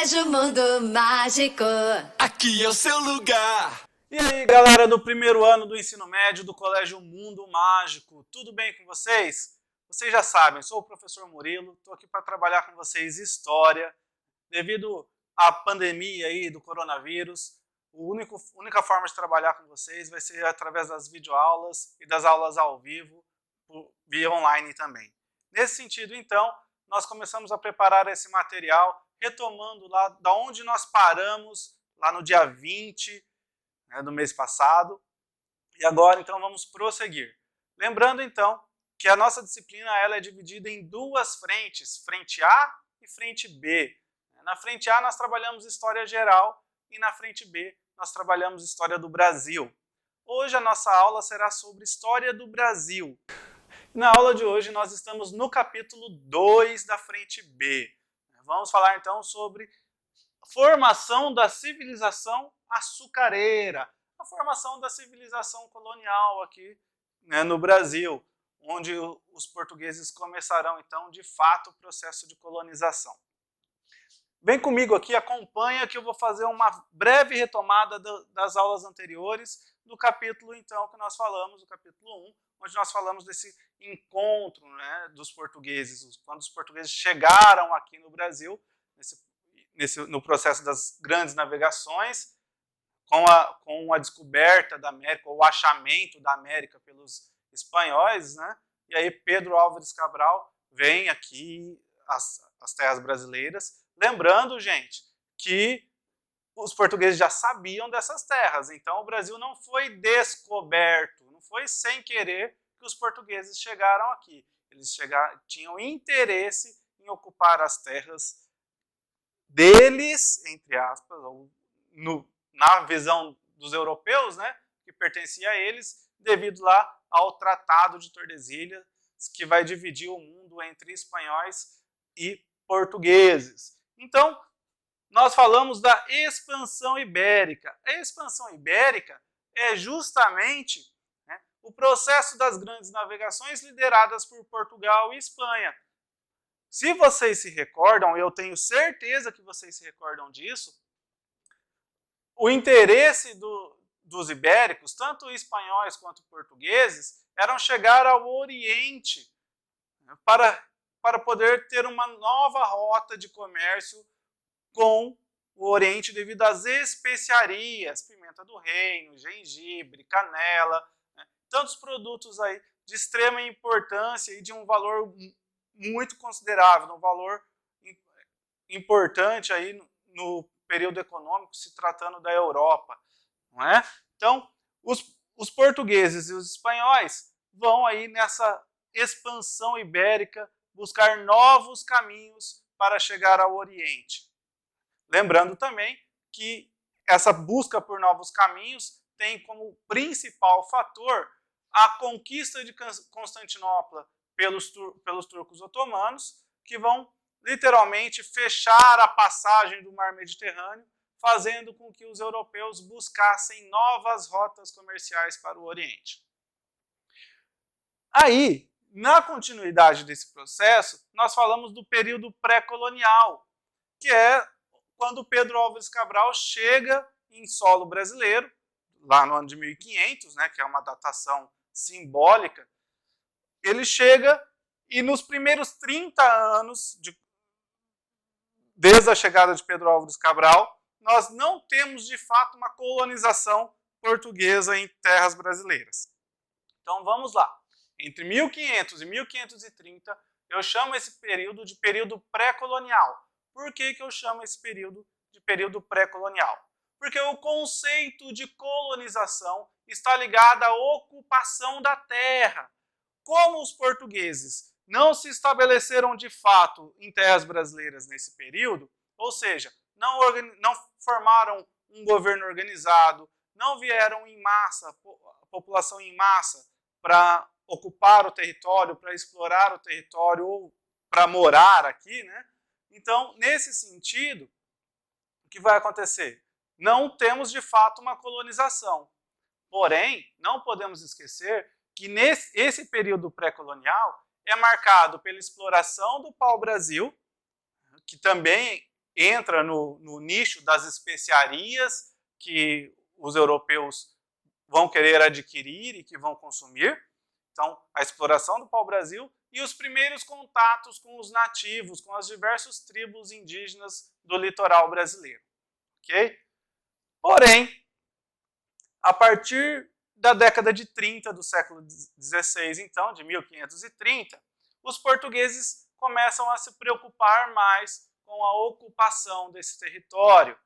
Colégio Mundo Mágico. Aqui é o seu lugar. E aí, galera do primeiro ano do ensino médio do Colégio Mundo Mágico, tudo bem com vocês? Vocês já sabem, sou o professor Murilo, estou aqui para trabalhar com vocês história. Devido à pandemia aí do coronavírus, a única forma de trabalhar com vocês vai ser através das videoaulas e das aulas ao vivo, via online também. Nesse sentido, então, nós começamos a preparar esse material, retomando lá da onde nós paramos, lá no dia 20, do mês passado. E agora, então, vamos prosseguir. Lembrando, então, que a nossa disciplina ela é dividida em duas frentes, frente A e frente B. Na frente A, nós trabalhamos História Geral e na frente B, nós trabalhamos História do Brasil. Hoje, a nossa aula será sobre História do Brasil. Na aula de hoje, nós estamos no capítulo 2 da frente B. Vamos falar, então, sobre a formação da civilização açucareira, a formação da civilização colonial aqui, no Brasil, onde os portugueses começarão, então, de fato, o processo de colonização. Vem comigo aqui, acompanha que eu vou fazer uma breve retomada das aulas anteriores do capítulo, então, que nós falamos, o capítulo 1, onde nós falamos desse encontro, dos portugueses, quando os portugueses chegaram aqui no Brasil, no processo das grandes navegações, com a descoberta da América, ou o achamento da América pelos espanhóis, e aí Pedro Álvares Cabral vem aqui às terras brasileiras, lembrando, gente, que os portugueses já sabiam dessas terras, então o Brasil não foi descoberto, não foi sem querer que os portugueses chegaram aqui. Eles tinham interesse em ocupar as terras deles, entre aspas, na visão dos europeus, que pertencia a eles, devido lá ao Tratado de Tordesilhas, que vai dividir o mundo entre espanhóis e portugueses. Então, nós falamos da expansão ibérica. A expansão ibérica é justamente o processo das grandes navegações lideradas por Portugal e Espanha. Se vocês se recordam, eu tenho certeza que vocês se recordam disso, o interesse dos ibéricos, tanto espanhóis quanto portugueses, eram chegar ao Oriente para poder ter uma nova rota de comércio com o Oriente devido às especiarias, pimenta do reino, gengibre, canela, tantos produtos aí de extrema importância e de um valor muito considerável, um valor importante aí no período econômico, se tratando da Europa, não é? Então, os portugueses e os espanhóis vão aí nessa expansão ibérica buscar novos caminhos para chegar ao Oriente. Lembrando também que essa busca por novos caminhos tem como principal fator a conquista de Constantinopla pelos turcos otomanos, que vão literalmente fechar a passagem do mar Mediterrâneo, fazendo com que os europeus buscassem novas rotas comerciais para o Oriente. Aí, na continuidade desse processo, nós falamos do período pré-colonial, que é quando Pedro Álvares Cabral chega em solo brasileiro, lá no ano de 1500, que é uma datação simbólica. Ele chega e nos primeiros 30 anos, desde a chegada de Pedro Álvares Cabral, nós não temos de fato uma colonização portuguesa em terras brasileiras. Então vamos lá. Entre 1500 e 1530, eu chamo esse período de período pré-colonial. Por que eu chamo esse período de período pré-colonial? Porque o conceito de colonização está ligado à ocupação da terra. Como os portugueses não se estabeleceram de fato em terras brasileiras nesse período, ou seja, não formaram um governo organizado, não vieram em massa, a população em massa, para ocupar o território, para explorar o território ou para morar aqui, Então, nesse sentido, o que vai acontecer? Não temos de fato uma colonização. Porém, não podemos esquecer que esse período pré-colonial é marcado pela exploração do pau-brasil, que também entra no nicho das especiarias que os europeus vão querer adquirir e que vão consumir. Então, a exploração do pau-brasil e os primeiros contatos com os nativos, com as diversas tribos indígenas do litoral brasileiro. Ok? Porém, a partir da década de 30 do século XVI, então, de 1530, os portugueses começam a se preocupar mais com a ocupação desse território.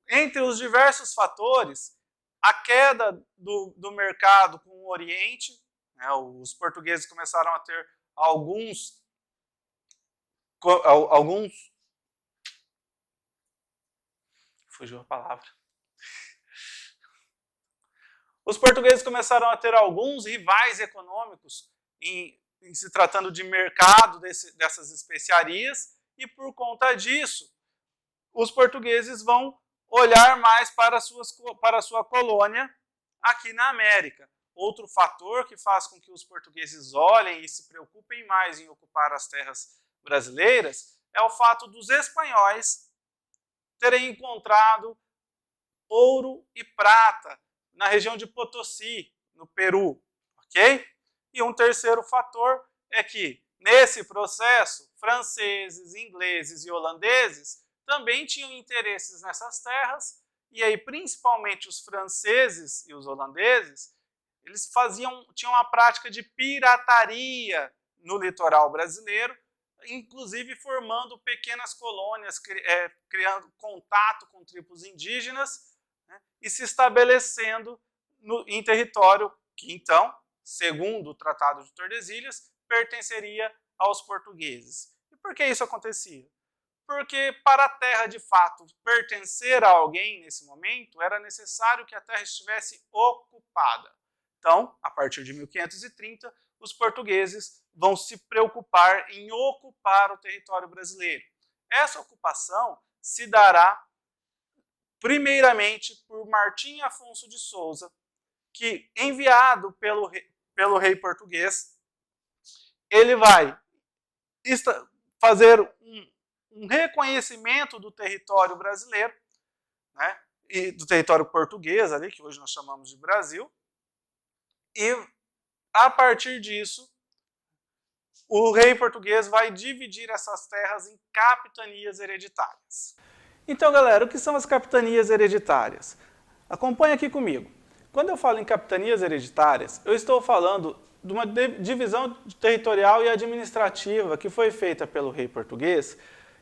Entre os diversos fatores, a queda do mercado com o Oriente, né, os portugueses começaram a ter alguns fugiu a palavra. Os portugueses começaram a ter alguns rivais econômicos em se tratando de mercado dessas especiarias, e por conta disso, os portugueses vão olhar mais para a sua colônia aqui na América. Outro fator que faz com que os portugueses olhem e se preocupem mais em ocupar as terras brasileiras é o fato dos espanhóis terem encontrado ouro e prata na região de Potosí, no Peru, ok? E um terceiro fator é que, nesse processo, franceses, ingleses e holandeses também tinham interesses nessas terras, e aí, principalmente os franceses e os holandeses, eles tinham a prática de pirataria no litoral brasileiro, inclusive formando pequenas colônias, criando contato com tribos indígenas, né, e se estabelecendo em território que, então, segundo o Tratado de Tordesilhas, pertenceria aos portugueses. E por que isso acontecia? Porque para a terra, de fato, pertencer a alguém nesse momento, era necessário que a terra estivesse ocupada. Então, a partir de 1530, os portugueses vão se preocupar em ocupar o território brasileiro. Essa ocupação se dará primeiramente por Martim Afonso de Souza, que, enviado pelo rei português, ele vai fazer um reconhecimento do território brasileiro, né, e do território português, ali, que hoje nós chamamos de Brasil, e, a partir disso, o rei português vai dividir essas terras em capitanias hereditárias. Então, galera, o que são as capitanias hereditárias? Acompanhe aqui comigo. Quando eu falo em capitanias hereditárias, eu estou falando de uma divisão territorial e administrativa que foi feita pelo rei português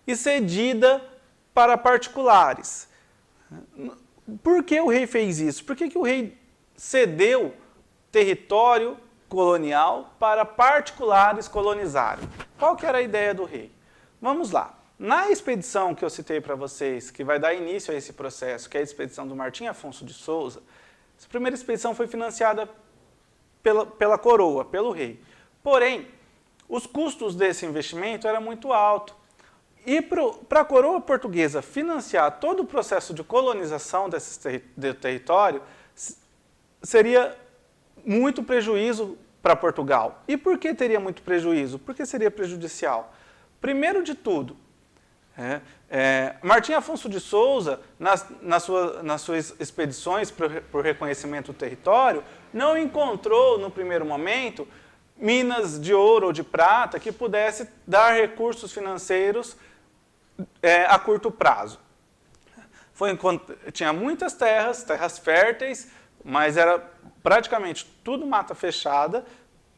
e cedida para particulares. Por que o rei fez isso? Por que o rei cedeu território colonial para particulares colonizarem? Qual que era a ideia do rei? Vamos lá. Na expedição que eu citei para vocês, que vai dar início a esse processo, que é a expedição do Martim Afonso de Souza, essa primeira expedição foi financiada pela coroa, pelo rei. Porém, os custos desse investimento eram muito altos. E para a coroa portuguesa financiar todo o processo de colonização do território, seria muito prejuízo para Portugal. E por que teria muito prejuízo? Porque seria prejudicial. Primeiro de tudo, Martim Afonso de Souza, nas suas expedições por reconhecimento do território, não encontrou, no primeiro momento, minas de ouro ou de prata que pudesse dar recursos financeiros a curto prazo. Tinha muitas terras férteis, mas era praticamente tudo mata fechada,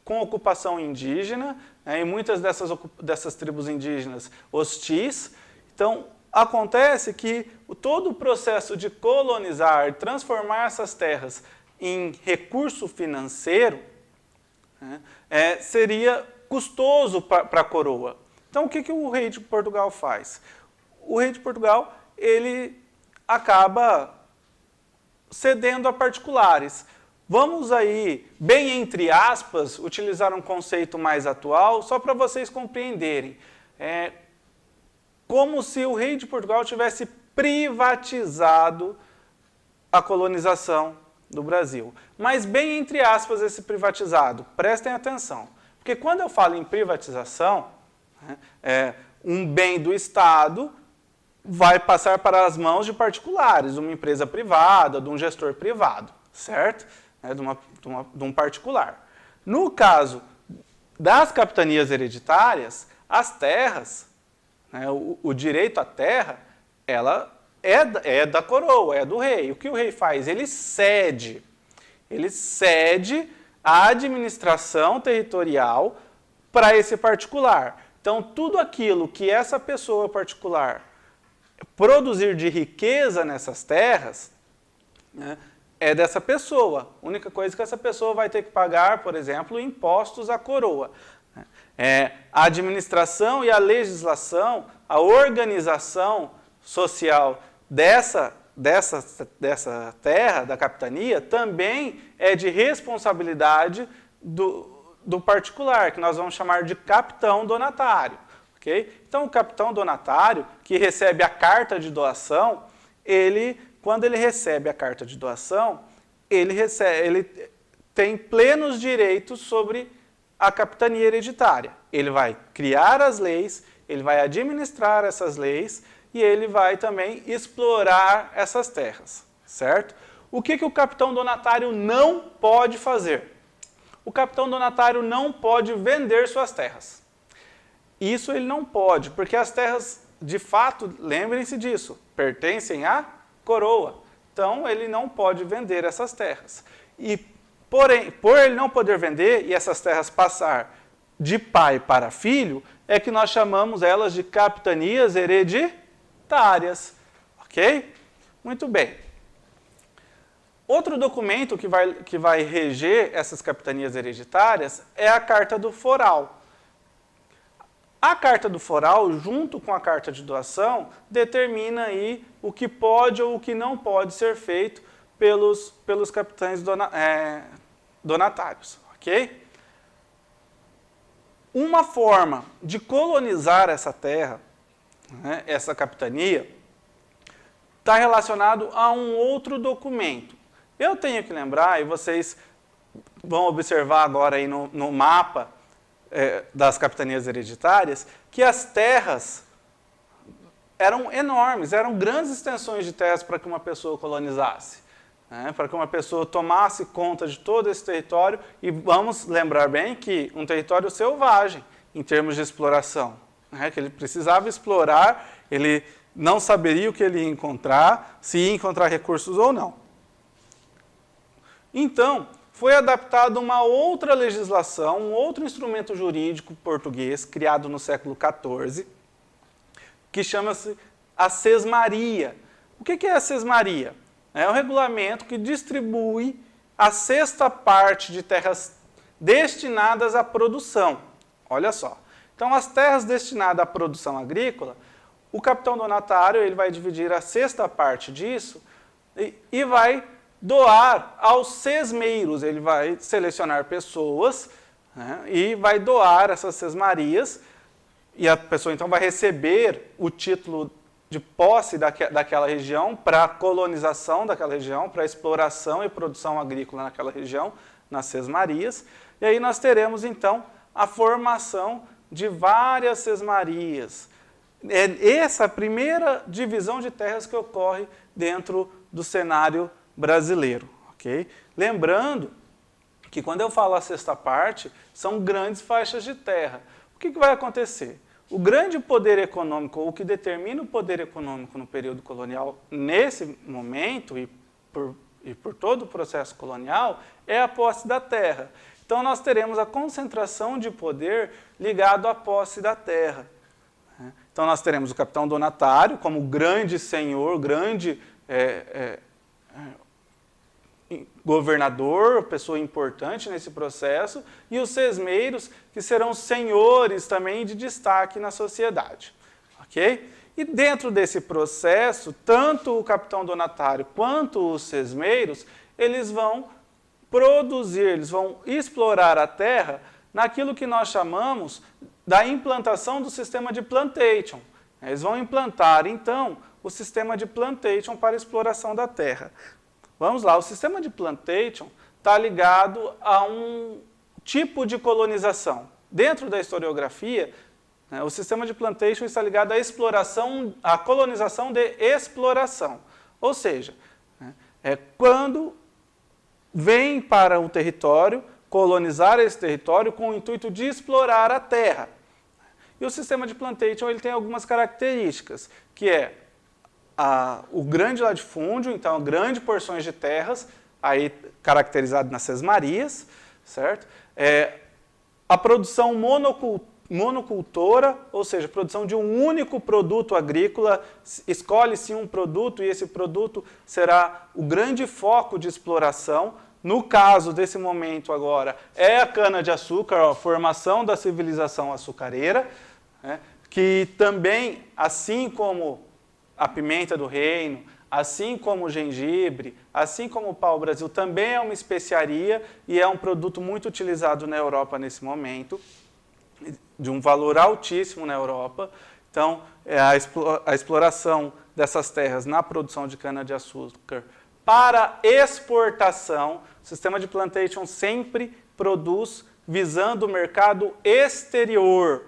com ocupação indígena, e muitas dessas tribos indígenas hostis. Então, acontece que todo o processo de colonizar, transformar essas terras em recurso financeiro, seria custoso para a coroa. Então, o que o rei de Portugal faz? O rei de Portugal, ele acaba cedendo a particulares. Vamos aí, bem entre aspas, utilizar um conceito mais atual, só para vocês compreenderem. Como se o rei de Portugal tivesse privatizado a colonização do Brasil. Mas bem entre aspas esse privatizado, prestem atenção. Porque quando eu falo em privatização, um bem do Estado vai passar para as mãos de particulares, de uma empresa privada, de um gestor privado, certo? De um particular. No caso das capitanias hereditárias, as terras, né, o direito à terra, ela é da coroa, é do rei. O que o rei faz? Ele cede a administração territorial para esse particular. Então, tudo aquilo que essa pessoa particular produzir de riqueza nessas terras, né, é dessa pessoa. A única coisa que essa pessoa vai ter que pagar, por exemplo, impostos à coroa. A administração e a legislação, a organização social dessa terra, da capitania, também é de responsabilidade do particular, que nós vamos chamar de capitão donatário. Okay? Então, o capitão donatário, que recebe a carta de doação, quando ele recebe a carta de doação, ele tem plenos direitos sobre a capitania hereditária. Ele vai criar as leis, ele vai administrar essas leis e ele vai também explorar essas terras, certo? O que o capitão donatário não pode fazer? O capitão donatário não pode vender suas terras. Isso ele não pode, porque as terras, de fato, lembrem-se disso, pertencem à coroa. Então, ele não pode vender essas terras. Porém, por ele não poder vender e essas terras passar de pai para filho, é que nós chamamos elas de capitanias hereditárias. Ok? Muito bem. Outro documento que vai reger essas capitanias hereditárias é a Carta do Foral. A Carta do Foral, junto com a Carta de Doação, determina aí o que pode ou o que não pode ser feito pelos capitães donatários. Ok? Uma forma de colonizar essa terra, né, essa capitania, está relacionado a um outro documento. Eu tenho que lembrar, e vocês vão observar agora aí no mapa das capitanias hereditárias, que as terras eram enormes, eram grandes extensões de terras para que uma pessoa colonizasse, né, para que uma pessoa tomasse conta de todo esse território, e vamos lembrar bem que um território selvagem, em termos de exploração, né, que ele precisava explorar, ele não saberia o que ele ia encontrar, se ia encontrar recursos ou não. Então, foi adaptada uma outra legislação, um outro instrumento jurídico português, criado no século XIV, que chama-se a sesmaria. O que é a sesmaria? É um regulamento que distribui a sexta parte de terras destinadas à produção. Olha só. Então, as terras destinadas à produção agrícola, o capitão donatário ele vai dividir a sexta parte disso e vai doar aos sesmeiros. Ele vai selecionar pessoas, né, e vai doar essas sesmarias, e a pessoa então vai receber o título de posse daquela região para a colonização daquela região, para a exploração e produção agrícola naquela região, nas sesmarias. E aí nós teremos então a formação de várias sesmarias. É essa a primeira divisão de terras que ocorre dentro do cenário brasileiro. Okay? Lembrando que quando eu falo a sexta parte, são grandes faixas de terra. O que vai acontecer? O grande poder econômico, ou o que determina o poder econômico no período colonial, nesse momento e por todo o processo colonial, é a posse da terra. Então, nós teremos a concentração de poder ligado à posse da terra. Então, nós teremos o capitão donatário como grande senhor, grande governador, pessoa importante nesse processo, e os sesmeiros, que serão senhores também de destaque na sociedade. Ok? E dentro desse processo, tanto o capitão donatário quanto os sesmeiros, eles vão produzir, eles vão explorar a terra naquilo que nós chamamos da implantação do sistema de plantation. Eles vão implantar, então, o sistema de plantation para a exploração da terra. Vamos lá, o sistema de plantation está ligado a um tipo de colonização. Dentro da historiografia, O sistema de plantation está ligado à exploração, à colonização de exploração. Ou seja, é quando vem para um território, colonizar esse território com o intuito de explorar a terra. E o sistema de plantation ele tem algumas características, que é o grande latifúndio, então grandes porções de terras, aí caracterizado nas sesmarias, certo? A produção monocultora, ou seja, produção de um único produto agrícola, escolhe-se um produto e esse produto será o grande foco de exploração. No caso desse momento agora, é a cana-de-açúcar, a formação da civilização açucareira, que também, assim como a pimenta do reino, assim como o gengibre, assim como o pau-brasil, também é uma especiaria e é um produto muito utilizado na Europa nesse momento, de um valor altíssimo na Europa. Então, a exploração dessas terras na produção de cana-de-açúcar para exportação, o sistema de plantation sempre produz visando o mercado exterior.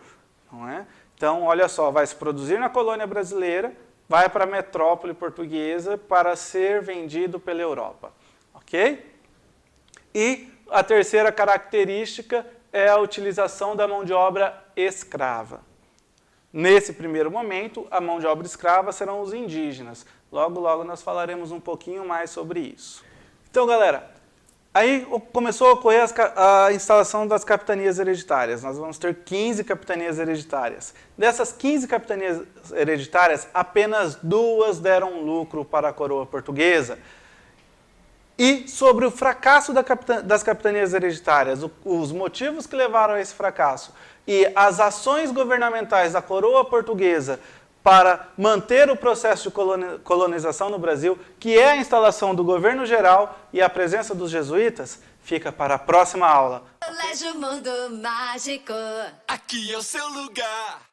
Não é? Então, olha só, vai se produzir na colônia brasileira, vai para a metrópole portuguesa para ser vendido pela Europa. Ok? E a terceira característica é a utilização da mão de obra escrava. Nesse primeiro momento, a mão de obra escrava serão os indígenas. Logo, logo nós falaremos um pouquinho mais sobre isso. Então, galera, aí começou a ocorrer a instalação das capitanias hereditárias. Nós vamos ter 15 capitanias hereditárias. Dessas 15 capitanias hereditárias, apenas 2 deram lucro para a coroa portuguesa. E sobre o fracasso das capitanias hereditárias, os motivos que levaram a esse fracasso e as ações governamentais da coroa portuguesa para manter o processo de colonização no Brasil, que é a instalação do governo geral e a presença dos jesuítas, fica para a próxima aula. Colégio Mundo Mágico. Aqui é o seu lugar.